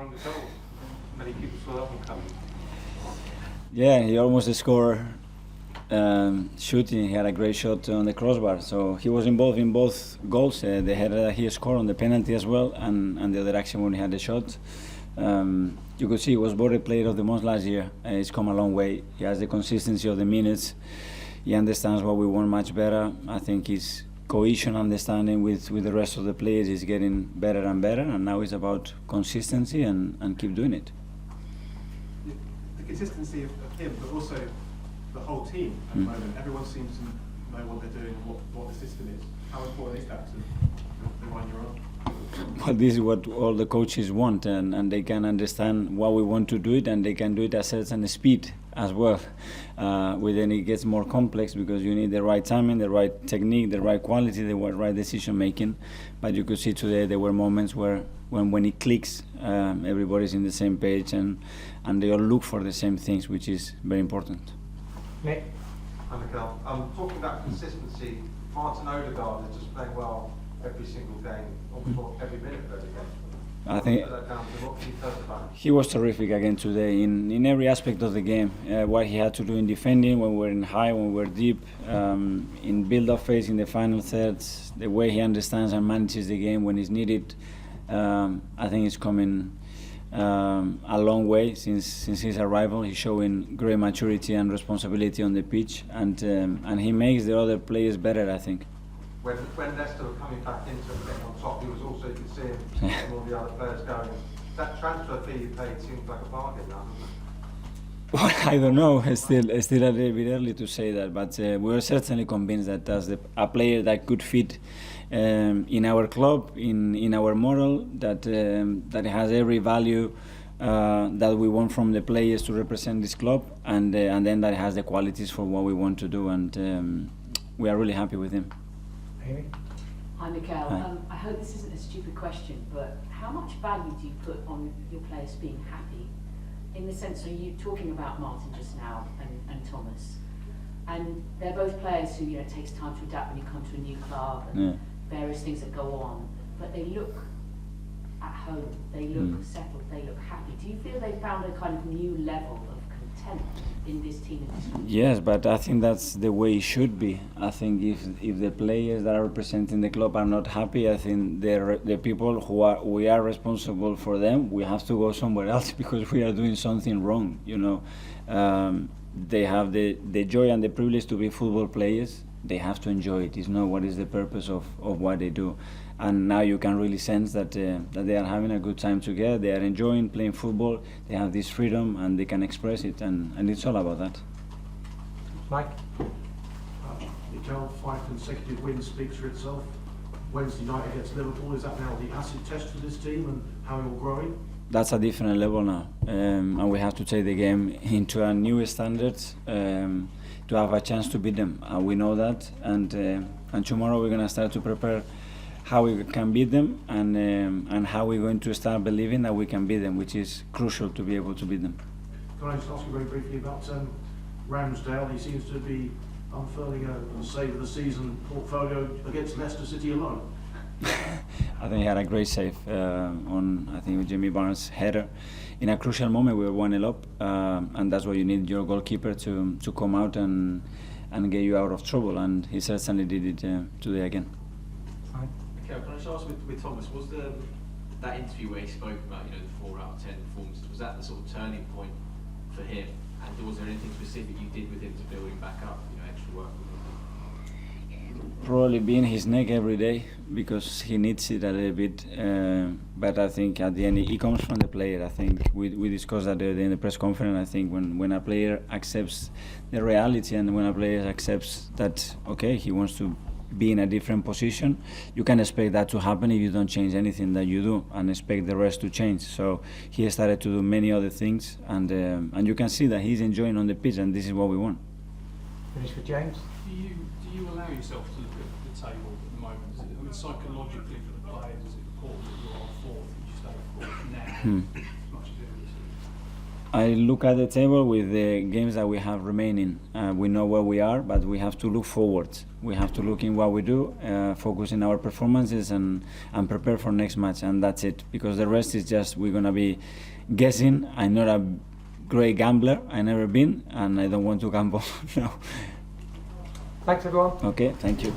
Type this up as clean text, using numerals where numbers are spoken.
own goal. Many people saw that one coming. Yeah, he almost scored shooting. He had a great shot on the crossbar, so he was involved in both goals. The header that he scored on the penalty as well, and the other action when he had the shot. You could see he was voted player of the month last year. He's come a long way. He has the consistency of the minutes. He understands what we want much better. I think his cohesion, understanding with the rest of the players is getting better and better, and now it's about consistency and keep doing it. The consistency of him, but also the whole team at the moment. Everyone seems to know what they're doing and what the system is. How important is that to the one you're on? Well, this is what all the coaches want, and they can understand why we want to do it, and they can do it at a certain speed as well. Then it gets more complex because you need the right timing, the right technique, the right quality, the right decision making. But you could see today there were moments where when it clicks, everybody's in the same page and they all look for the same things, which is very important. Nick? Hi, Mikel. Talking about consistency, Martin Odegaard is just playing well every single game, almost every minute of every game. I think he was terrific again today in every aspect of the game. What he had to do in defending, when we were in high, when we were deep, in build-up phase, in the final thirds, the way he understands and manages the game when it's needed. I think it's coming a long way since his arrival. He's showing great maturity and responsibility on the pitch, and he makes the other players better, I think. When Leicester were coming back into it, getting on top, he was also, you could see him and all the other players going. That transfer fee you paid seems like a bargain now, doesn't it? Well, I don't know. It's still a little bit early to say that, but we were certainly convinced that as a player that could fit in our club, in our model, that has every value that we want from the players to represent this club, and then that has the qualities for what we want to do, and we are really happy with him. Amy? Hi, Mikel. I hope this isn't a stupid question, but how much value do you put on your players being happy? In the sense, are you talking about Martin just now and Thomas? And they're both players who, it takes time to adapt when you come to a new club and various things that go on. But they look at home, they look settled, they look happy. Do you feel they found a kind of new level of content in this team? Yes, but I think that's the way it should be. I think if the players that are representing the club are not happy, I think the people we are responsible for them, we have to go somewhere else because we are doing something wrong. They have the joy and the privilege to be football players. They have to enjoy it. It's not what is the purpose of what they do. And now you can really sense that they are having a good time together. They are enjoying playing football. They have this freedom and they can express it, and it's all about that. Mike? Mikel, 5 consecutive wins speaks for itself. Wednesday night against Liverpool, is that now the acid test for this team and how you're growing? That's a different level now, and we have to take the game into a new standard to have a chance to beat them. We know that, and tomorrow we're going to start to prepare how we can beat them and how we're going to start believing that we can beat them, which is crucial to be able to beat them. Can I just ask you very briefly about Ramsdale? He seems to be unfurling a save of the season portfolio against Leicester City alone. I think he had a great save on, I think, Jamie Barnes' header. In a crucial moment, we were 1-0 up, and that's what you need your goalkeeper to come out and get you out of trouble, and he certainly did it today again. Mikel, can I just ask with Thomas, was that interview where he spoke about the 4 out of 10 performances, was that the sort of turning point for him? And was there anything specific you did with him to build him back up, extra work with him? Probably being his neck every day because he needs it a little bit. But I think at the end it comes from the player. I think we discussed that in the press conference. I think when a player accepts the reality and when a player accepts that, okay, he wants to be in a different position, you can expect that to happen if you don't change anything that you do and expect the rest to change. So he started to do many other things, and you can see that he's enjoying on the pitch, and this is what we want. Finish with James. Do you allow yourself to look at the table at the moment? Psychologically for the players, is it important that you're on 4th, that you stay 4th now, as much as it is? I look at the table with the games that we have remaining. We know where we are, but we have to look forward. We have to look in what we do, focus in our performances, and prepare for next match. And that's it. Because the rest is just we're gonna be guessing. I'm not a great gambler. I never been, and I don't want to gamble. No. Thanks everyone. Okay. Thank you.